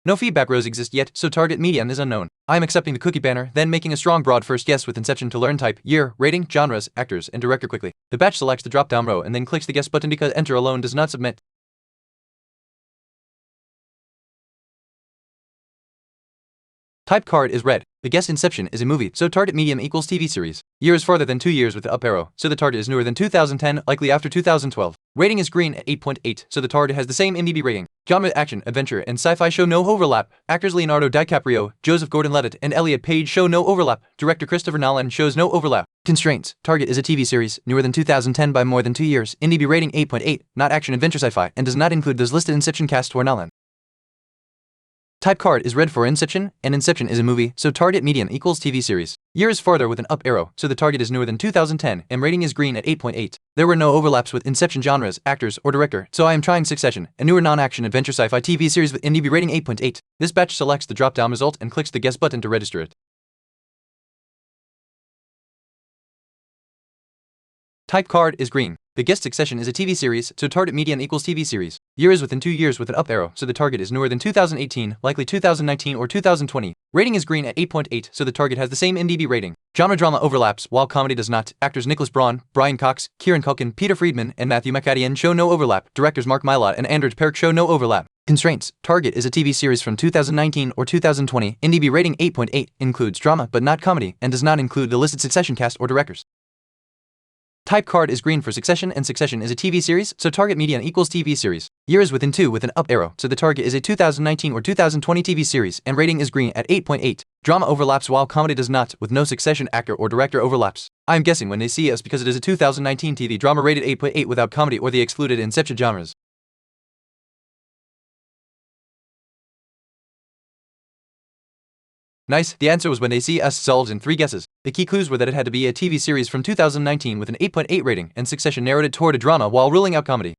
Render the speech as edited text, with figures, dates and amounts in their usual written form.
No feedback rows exist yet, so target median is unknown. I am accepting the cookie banner, then making a strong broad first guess with Inception to learn type, year, rating, genres, actors, and director quickly. The batch selects the drop-down row and then clicks the guess button because enter alone does not submit. Type card is red. The guess Inception is a movie, so target medium equals TV series. Year is farther than 2 years with the up arrow, so the target is newer than 2010, likely after 2012. Rating is green at 8.8, so the target has the same IMDb rating. Genre, action, adventure, and sci-fi show no overlap. Actors Leonardo DiCaprio, Joseph Gordon-Levitt, and Elliot Page show no overlap. Director Christopher Nolan shows no overlap. Constraints. Target is a TV series, newer than 2010 by more than 2 years. IMDb rating 8.8, not action, adventure, sci-fi, and does not include those listed Inception cast or Nolan. Type card is red for Inception, and Inception is a movie, so target median equals TV series. Year is farther with an up arrow, so the target is newer than 2010, and rating is green at 8.8. There were no overlaps with Inception genres, actors, or director, so I am trying Succession, a newer non-action adventure sci-fi TV series with IMDb rating 8.8. This batch selects the drop-down result and clicks the guess button to register it. Type card is green. The guess Succession is a TV series, so target median equals TV series. Year is within 2 years with an up arrow, so the target is newer than 2018, likely 2019 or 2020. Rating is green at 8.8, so the target has the same IMDb rating. Genre drama overlaps, while comedy does not. Actors Nicholas Braun, Brian Cox, Kieran Culkin, Peter Friedman, and Matthew McFadden show no overlap. Directors Mark Mylod and Andrej Perk show no overlap. Constraints. Target is a TV series from 2019 or 2020. IMDb rating 8.8, includes drama but not comedy, and does not include the listed Succession cast or directors. Type card is green for Succession, and Succession is a TV series, so target median equals TV series. Year is within 2 with an up arrow, so the target is a 2019 or 2020 TV series, and rating is green at 8.8. Drama overlaps while comedy does not, with no Succession actor or director overlaps. I am guessing when they see us because it is a 2019 TV drama rated 8.8 without comedy or the excluded Inception genres. Nice, the answer was when they see us solved in 3 guesses. The key clues were that it had to be a TV series from 2019 with an 8.8 rating, and Succession narrowed it toward a drama while ruling out comedy.